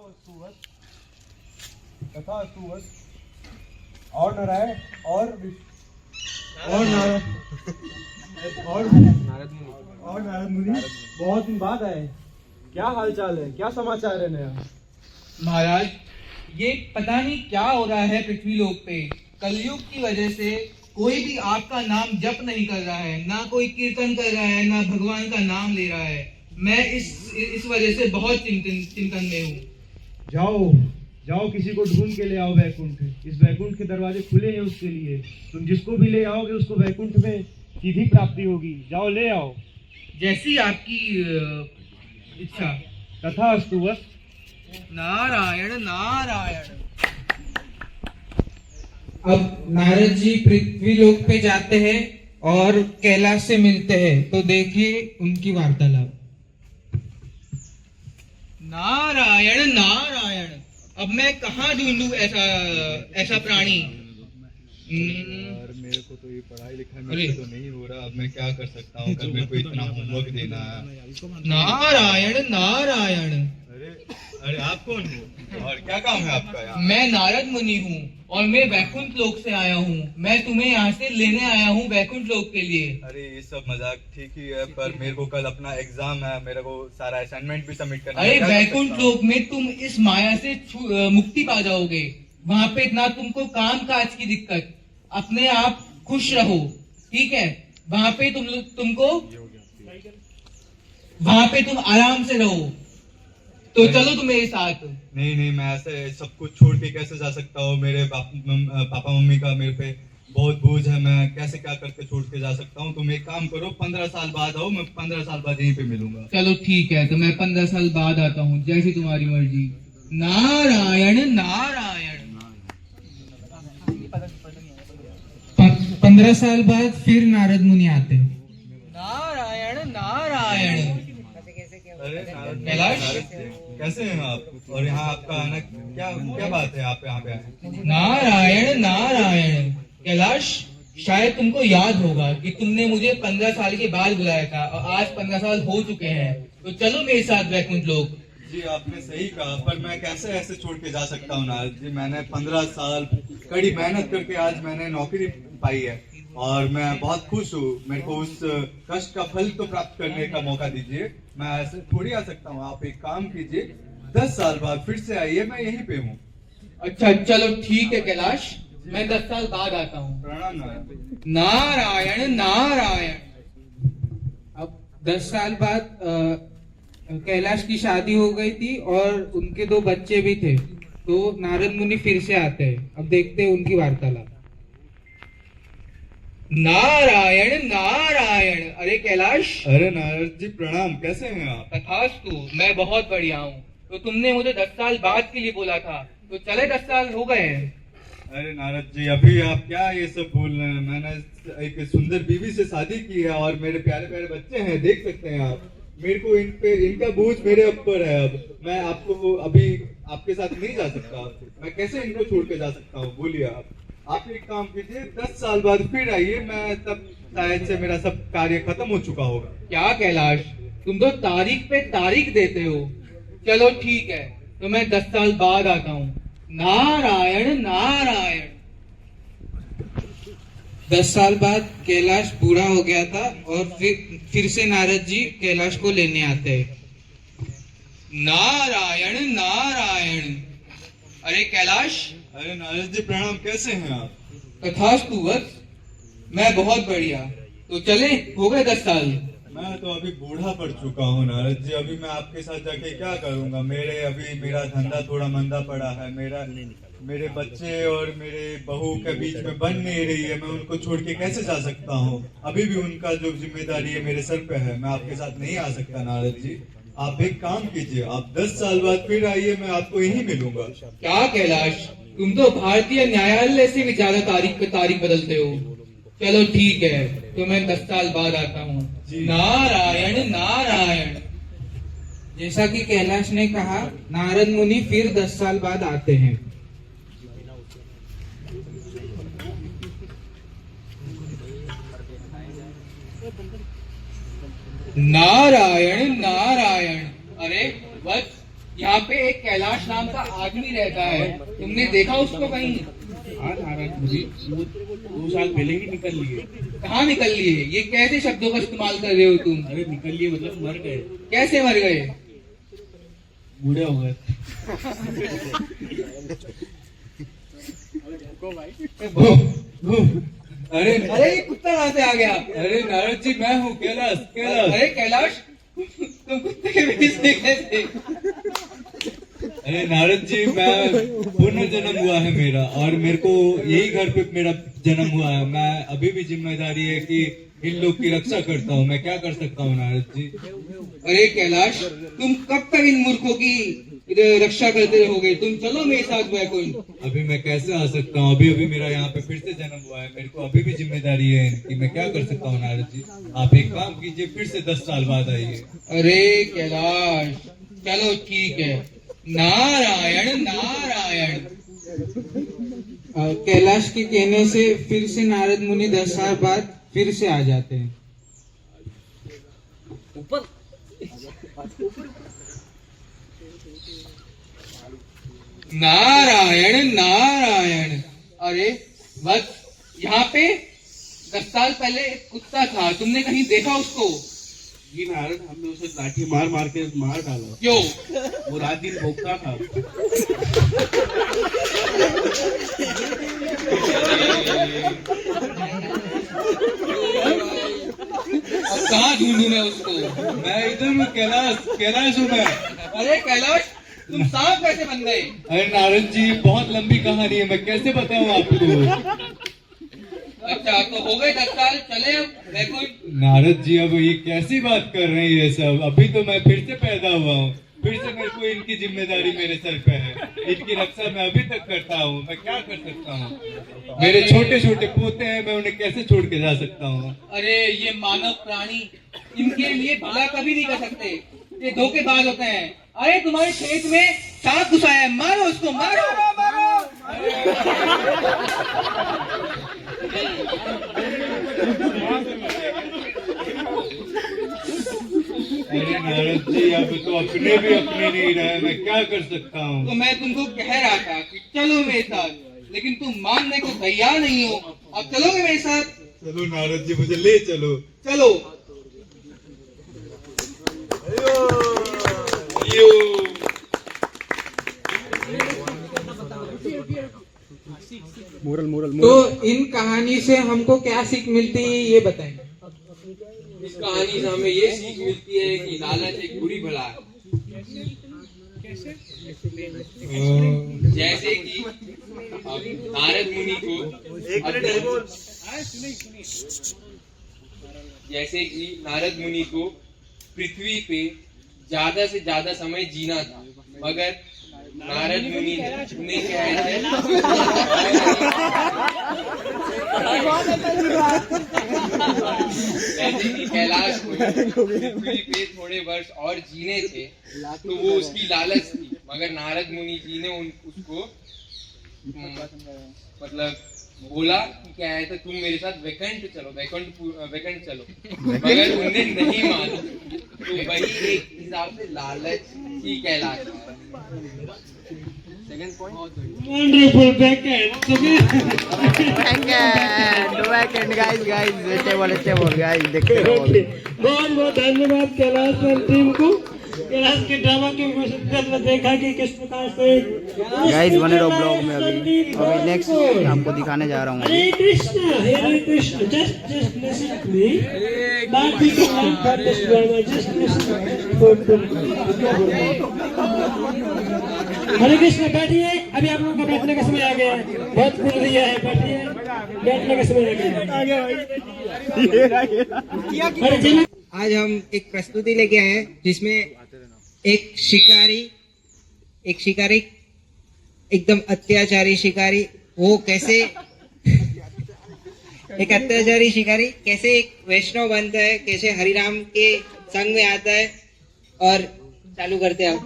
और नारायण और नारद मुनि बहुत दिन बाद आए। क्या हालचाल है, क्या समाचार है नया? महाराज, ये पता नहीं क्या हो रहा है पृथ्वी लोक पे। कलयुग की वजह से कोई भी आपका नाम जप नहीं कर रहा है, ना कोई कीर्तन कर रहा है, ना भगवान का नाम ले रहा है। मैं इस वजह से बहुत चिंतन में हूँ। जाओ किसी को ढूंढ के ले आओ वैकुंठ। इस वैकुंठ के दरवाजे खुले हैं उसके लिए। तुम जिसको भी ले आओगे उसको वैकुंठ में सीधी प्राप्ति होगी। जाओ ले आओ। जैसी आपकी इच्छा। तथास्तु। बस नारायण नारायण। अब नारद जी पृथ्वी लोक पे जाते हैं और कैलाश से मिलते हैं। तो देखिए उनकी वार्तालाप। नारायण नारायण। अब मैं कहाँ ढूंढूं ऐसा प्राणी? यार मेरे को तो ये पढ़ाई लिखाई में तो नहीं हो रहा। अब मैं क्या कर सकता हूँ? कल मेरे को इतना होमवर्क देना है। नारायण नारायण। अरे आप कौन हो और क्या काम है आपका यहाँ? मैं नारद मुनि हूँ और मैं वैकुंठ लोक से आया हूँ। मैं तुम्हें यहाँ से लेने आया हूँ वैकुंठ लोक के लिए। अरे ये सब मजाक ठीक ही है, पर मेरे को कल अपना एग्जाम है। मेरे को सारा असाइनमेंट भी सबमिट करना है। अरे वैकुंठ लोक में तुम इस माया से मुक्ति पा जाओगे। वहाँ पे ना तुमको काम काज की दिक्कत, अपने आप खुश रहो, ठीक है? वहाँ पे तुम आराम से रहो। तो चलो तुम मेरे साथ। नहीं, मैं ऐसे सब कुछ छोड़ के कैसे जा सकता हूँ? मेरे पापा मम्मी का मेरे पे बहुत बोझ है। मैं कैसे क्या करके छोड़ के जा सकता हूँ? तुम एक काम करो, 15 साल बाद आओ। मैं 15 साल बाद यहीं पे मिलूंगा। चलो ठीक है, तो मैं 15 साल बाद आता हूँ, जैसी तुम्हारी मर्जी। नारायण नारायण। 15 साल बाद फिर नारद मुनि आते हैं। नारायण नारायण। अरे कैलाश, कैसे हैं आप? और यहाँ आपका आना क्या बात है? आप यहाँ पे आए? नारायण नारायण। कैलाश, शायद तुमको याद होगा कि तुमने मुझे 15 साल के बाद बुलाया था और आज 15 साल हो चुके हैं। तो चलो मेरे साथ वैकुंठ लोक। जी आपने सही कहा, पर मैं कैसे ऐसे छोड़ के जा सकता हूँ नारद जी? मैंने 15 साल कड़ी मेहनत करके आज मैंने नौकरी पाई है और मैं बहुत खुश हूँ। मेरे को उस कष्ट का फल तो प्राप्त करने का मौका दीजिए। मैं ऐसे थोड़ी आ सकता हूँ। आप एक काम कीजिए, 10 साल बाद फिर से आइए, मैं यहीं पे हूँ। अच्छा चलो ठीक है कैलाश, मैं 10 साल बाद आता हूँ। प्रणाम नारायण। नारायण नारायण। अब 10 साल बाद कैलाश की शादी हो गई थी और उनके 2 बच्चे भी थे। तो नारद मुनि फिर से आते हैं। अब देखते हैं उनकी वार्तालाप। नारायण नारायण। अरे कैलाश। अरे नारद जी प्रणाम, कैसे हैं आप? तथास्तु, मैं बहुत बढ़िया हूँ। तो तुमने मुझे 10 साल बाद के लिए बोला था, तो चले 10 साल हो गए हैं। अरे नारद जी, अभी आप क्या ये सब बोल रहे हैं? मैंने एक सुंदर बीवी से शादी की है और मेरे प्यारे प्यारे बच्चे हैं, देख सकते हैं आप। मेरे को इनका बोझ मेरे ऊपर है। अब मैं आपको अभी आपके साथ नहीं जा सकता। मैं कैसे इनको छोड़ के जा सकता हूँ? बोलिए आप एक काम कीजिए, 10 साल बाद फिर आइए। मैं तब शायद से मेरा सब कार्य खत्म हो चुका होगा। क्या कैलाश, तुम तो तारीख पे तारीख देते हो। चलो ठीक है, तो मैं 10 साल बाद आता हूँ। नारायण नारायण। 10 साल बाद कैलाश बूढ़ा हो गया था और फिर से नारद जी कैलाश को लेने आते हैं। नारायण नारायण। अरे कैलाश। अरे नारद जी प्रणाम, कैसे हैं आप? तथास्तु वत्स, मैं बहुत बढ़िया। तो चले, हो गए 10 साल। मैं तो अभी बूढ़ा पड़ चुका हूँ नारद जी। अभी मैं आपके साथ जाके क्या करूँगा? मेरा धंधा थोड़ा मंदा पड़ा है। मेरे बच्चे और मेरे बहू के बीच में बन नहीं रही है। मैं उनको छोड़ के कैसे जा सकता हूँ? अभी भी उनका जो जिम्मेदारी है मेरे सर पे है। मैं आपके साथ नहीं आ सकता नारद जी। आप एक काम कीजिए, आप 10 साल बाद फिर आइए, मैं आपको यहीं मिलूंगा। क्या कैलाश, तुम तो भारतीय न्यायालय से भी ज्यादा तारीख पे तारीख बदलते हो। चलो ठीक है, तो मैं 10 साल बाद आता हूँ। नारायण नारायण। जैसा कि कैलाश ने कहा, नारद मुनि फिर 10 साल बाद आते हैं। नारायण नारायण। अरे वत्स, यहाँ पे एक कैलाश नाम का आदमी रहता है, तुमने देखा उसको कहीं? हाँ नारद मुनि, वो 2 साल पहले ही निकल लिए। कहाँ निकल लिए? ये कैसे शब्दों का इस्तेमाल कर रहे हो तुम? अरे निकल लिए मतलब मर गए, कैसे मर गए? बूढ़े हो गए। अरे अरे ये कुत्ता कहाँ से आ गया? अरे नारद जी, मैं हूँ कैलाश। कैलाश, अरे कैलाश, तुम कुत्ते के भेष में कैसे? अरे नारद जी, मैं पुनर्जन्म हुआ है मेरा, और मेरे को यही घर पे मेरा जन्म हुआ है। मैं अभी भी जिम्मेदारी है कि इन लोग की रक्षा करता हूँ। मैं क्या कर सकता हूँ नारद जी? अरे कैलाश, तुम कब तक इन मूर्खों की रक्षा करते रहोगे? तुम चलो मेरे साथ वैकुंठ। अभी मैं कैसे आ सकता हूँ? अभी अभी मेरा यहाँ पे फिर से जन्म हुआ है, मेरे को अभी भी जिम्मेदारी है कि मैं क्या कर सकता हूँ नारद जी? आप एक काम कीजिए, फिर से 10 साल बाद आइए। अरे कैलाश, चलो ठीक है। नारायण नारायण। कैलाश के कहने से फिर से नारद मुनि 10 साल बाद फिर से आ जाते हैं। नारायण नारायण। अरे बस, यहाँ पे 10 साल पहले एक कुत्ता था, तुमने कहीं देखा उसको? जी नारद, हमने उसे लाठी मार मार के मार डाला। क्यों? वो रात दिन भोगता था। अब कहाँ ढूंढूं मैं उसको? मैं इधर हूँ कैलाश, कैलाश हूँ मैं। अरे कैलाश, तुम सांप कैसे बन गए? अरे नारद जी, बहुत लंबी कहानी है, मैं कैसे बताऊँ आपको? अच्छा, तो हो गए 10 साल, चले अब वैकुंठ। नारद जी, अब ये कैसी बात कर रहे हैं ये सब? अभी तो मैं फिर से पैदा हुआ हूँ, फिर से मेरे को इनकी जिम्मेदारी मेरे सर पे है। इनकी रक्षा मैं अभी तक करता हूँ, मैं क्या कर सकता हूँ? मेरे छोटे छोटे पोते हैं, मैं उन्हें कैसे छोड़ के जा सकता हूँ? अरे ये मानव प्राणी इनके लिए भला कभी नहीं कर सकते, ये धोखेबाज होते हैं। अरे तुम्हारे खेत में सांप घुसा है, मारो उसको, मारो मारो। अरे नारद जी, अब तो अपने भी अपने नहीं रहे, मैं क्या कर सकता हूँ? तो मैं तुमको कह रहा था कि चलो मेरे साथ, लेकिन तुम मानने को तैयार नहीं हो। अब चलोगे मेरे साथ? चलो नारद जी, मुझे ले चलो। चलो। तो इन कहानी से हमको क्या सीख मिलती है, ये बताएं। इस कहानी से हमें ये सीख मिलती है कि लालच एक बुरी बला है। जैसे कि अब नारद मुनि को पृथ्वी पे ज्यादा से ज्यादा समय जीना था, मगर नारद मुनि ने जैसे कि कैलाश को पृथ्वी पे थोड़े वर्ष और जीने थे, तो वो उसकी लालच थी, मगर नारद मुनि जी ने उसको मतलब बोला कि क्या है, तो तुम मेरे साथ वैकुंठ चलो, वैकुंठ चलो, मगर उन्हें नहीं माना। तो वही एक हिसाब से लालच ही कहलाता है। Second point, Wonderful backhand. Backhand, guys, stable, guys, देखते रहो। बहुत बहुत धन्यवाद कैलाश और टीम को। कैलाश के ड्रामा के में देखा कि किस प्रकार से गाइस बने रहो ब्लॉग में। अभी नेक्स्ट आपको दिखाने जा रहा हूँ। हरे Krishna, just listen to me. Not people like for this drama, just listen हरे कृष्ण, बैठिए। अभी आप लोगों का बैठने का समय आ गया है, बहुत खुल दिया है, बैठिए, बैठने का समय आ गया। आज हम एक प्रस्तुति लेके आए हैं जिसमें एक शिकारी एकदम अत्याचारी शिकारी, वो कैसे एक अत्याचारी शिकारी कैसे एक वैष्णव बनता है, कैसे हरिराम के संग में आता है। और चालू करते हैं आप।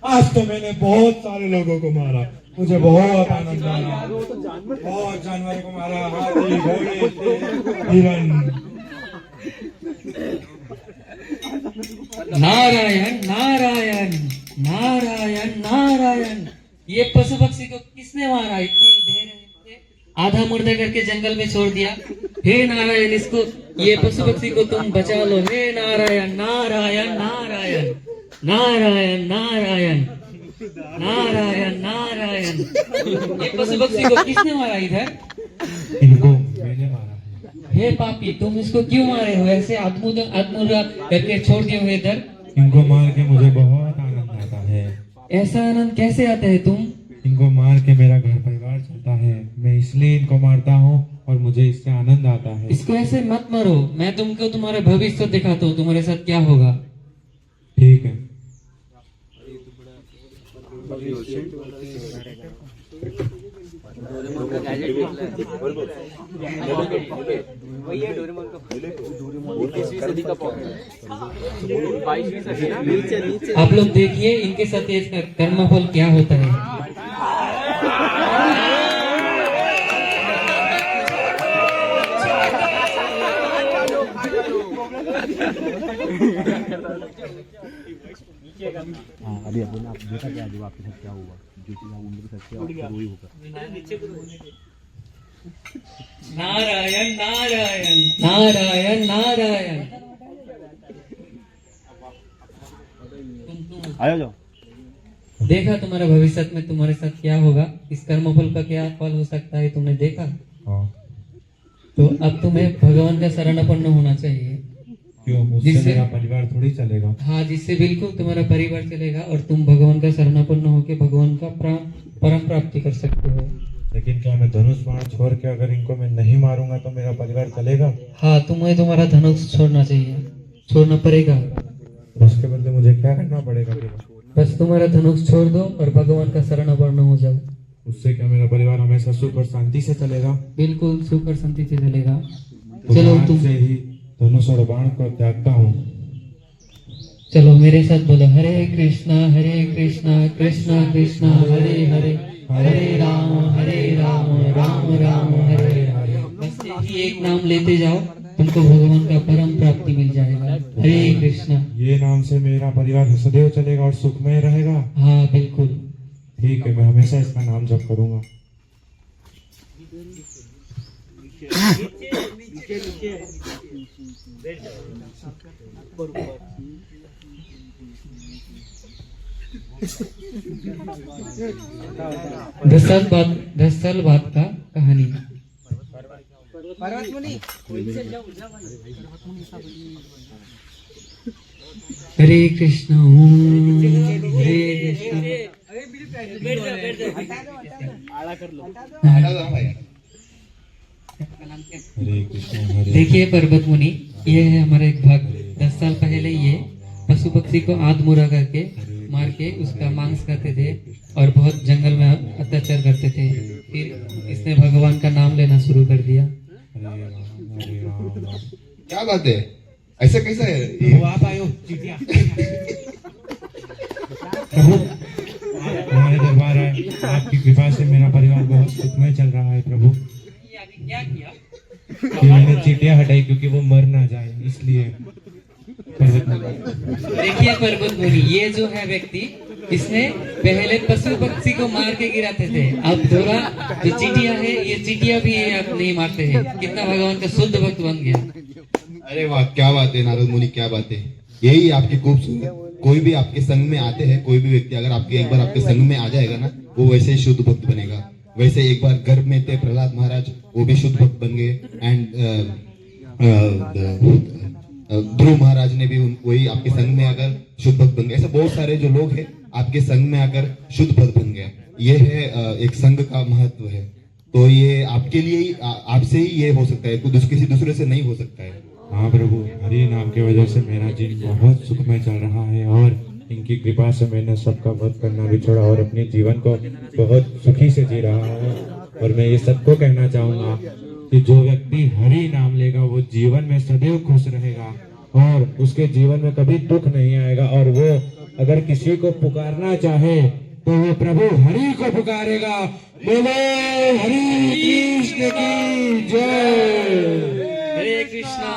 आज तो मैंने बहुत सारे लोगों को मारा, मुझे बहुत आनंद आया। बहुत जानवरों को मारा, हाथी, घोड़े, हिरन। नारायण नारायण नारायण नारायण। ये पशु पक्षी को किसने मारा? इतने ढेर है, आधा मुर्दा करके जंगल में छोड़ दिया। हे नारायण, इसको, ये पशु पक्षी को तुम बचा लो। हे नारायण नारायण नारायण नारायण नारायण नारायण नारायण। ये पशु पक्षी को किसने मारा इधर? इनको मैंने मारा है। हे पापी, तुम इसको क्यों मारे हो? ऐसे आत्मुर्दा करके छोड़ दिए हुए इधर। इनको मार के मुझे बहुत आनंद आता है। ऐसा आनंद कैसे आता है? तुम इनको मार के मेरा घर परिवार चलता है। मैं इसलिए इनको मारता हूँ और मुझे इससे आनंद आता है। इसको ऐसे मत मारो। मैं तुमको तुम्हारा भविष्य दिखाता हूँ, तुम्हारे साथ क्या होगा। ठीक है। आप लोग देखिए इनके साथ इसका कर्मफल क्या होता है। अभी अभी आप देखा क्या जो आपके साथ क्या हुआ, जो चीज उनके साथ क्या होगा वही होगा। नारायण नारायण नारायण नारायण। आयो जाओ। देखा तुम्हारा भविष्य में तुम्हारे साथ क्या होगा, इस कर्मफल का क्या फल हो सकता है, तुमने देखा। तो अब तुम्हें भगवान का शरणापन्न होना चाहिए। क्यों? उससे मेरा परिवार थोड़ी चलेगा। हाँ, जिससे बिल्कुल तुम्हारा परिवार चलेगा और तुम भगवान का शरणापन्न होकर भगवान का परम प्राप्ति कर सकते हो। लेकिन क्या मैं धनुष बाण छोड़ के अगर इनको मैं नहीं मारूंगा तो मेरा परिवार चलेगा? हाँ, तुम्हें तुम्हारा धनुष छोड़ना चाहिए, छोड़ना पड़ेगा। उसके बदले मुझे क्या करना पड़ेगा? बस तुम्हारा धनुष छोड़ दो और भगवान का शरणापन्न हो जाओ। उससे क्या मेरा परिवार हमेशा सुख और शांति से चलेगा? बिल्कुल सुख और शांति से चलेगा। तो चलो आज तुम से ही धनुष और बाण को त्यागता हूँ। चलो मेरे साथ बोलो, हरे कृष्णा कृष्णा कृष्णा हरे हरे, हरे राम राम राम हरे हरे। बस यही एक नाम लेते जाओ, तुमको भगवान का परम प्राप्ति मिल जाएगा। हरे कृष्णा। ये नाम से मेरा परिवार सदैव चलेगा और सुखमय रहेगा। हाँ बिल्कुल। ठीक है, मैं हमेशा इसका नाम जप करूंगा। दस साल बाद का कहानी। हरे कृष्ण हरे कृष्ण। देखिए पर्वत मुनि, ये है हमारा एक भक्त। 10 साल पहले ये पशु पक्षी को आधमुरा करके मार के उसका मांस खाते थे और बहुत जंगल में अत्याचार करते थे। फिर इसने भगवान का नाम लेना शुरू कर दिया। क्या बात है, ऐसा कैसा है? वो आप आयो चीटियां। प्रभु हमारे दरबार है, आपकी कृपा से मेरा परिवार बहुत सुखमय चल रहा है। प्रभु क्या किया? ये मैंने चीटियां हटाई क्योंकि वो मर ना जाए, इसलिए। देखिए पर्वत मुनि, ये जो है व्यक्ति, इसने पहले पशु पक्षी को मार के गिराते थे, अब थोड़ा जो चीटियां है, ये चीटियां भी ये अब नहीं मारते हैं। कितना भगवान का शुद्ध भक्त बन गया। अरे वाह, क्या बात है नारद मुनि, क्या बात है। यही आपकी खूबसूरत। कोई भी आपके संग में आते हैं, कोई भी व्यक्ति अगर आपके एक बार आपके संग में आ जाएगा ना, वो वैसे ही शुद्ध भक्त बनेगा। वैसे एक बार गर्भ में थे प्रहलाद महाराज, वो भी शुद्ध भक्त बन गए। एंड ध्रुव महाराज ने भी वही आपके संग में आकर शुद्ध भक्त बन गए। ऐसे बहुत सारे जो लोग हैं आपके संग में आकर शुद्ध भक्त बन गए। ये है एक संघ का महत्व है। तो ये आपके लिए ही, आपसे ही ये हो सकता है, किसी दूसरे से नहीं हो सकता है। हाँ प्रभु, हरि नाम की वजह से मेरा जीवन बहुत सुखमय चल रहा है और इनकी कृपा से मैंने सबका वध करना भी छोड़ा और अपने जीवन को बहुत सुखी से जी रहा हूँ। और मैं ये सबको कहना चाहूंगा कि जो व्यक्ति हरि नाम लेगा वो जीवन में सदैव खुश रहेगा और उसके जीवन में कभी दुख नहीं आएगा। और वो अगर किसी को पुकारना चाहे तो वो प्रभु हरि को पुकारेगा। बोलो हरि कृष्ण की जय। हरे कृष्णा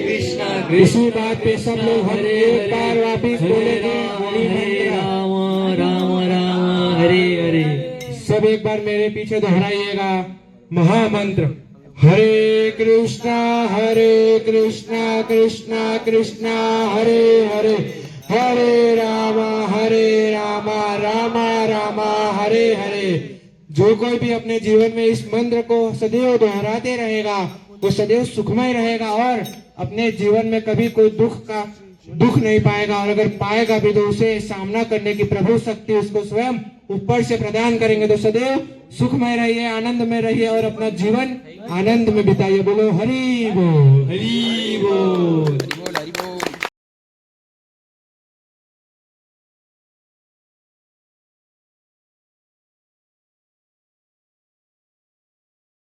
कृष्णा इसी बात पे सब लोग हम एक बार वापिस बोलेंगे हरि मंत्र। राम राम राम हरे हरे। सब एक बार मेरे पीछे दोहराइएगा महामंत्र। हरे कृष्णा कृष्णा कृष्णा हरे हरे, हरे राम राम राम हरे हरे। जो कोई भी अपने जीवन में इस मंत्र को सदैव दोहराते रहेगा वो सदैव सुखमय रहेगा और अपने जीवन में कभी कोई दुख नहीं पाएगा, और अगर पाएगा भी तो उसे सामना करने की प्रभु शक्ति उसको स्वयं ऊपर से प्रदान करेंगे। तो सदैव सुखमय रहिए, आनंद में रहिए और अपना जीवन आनंद में बिताइए। बोलो हरि बोल, हरि बोल।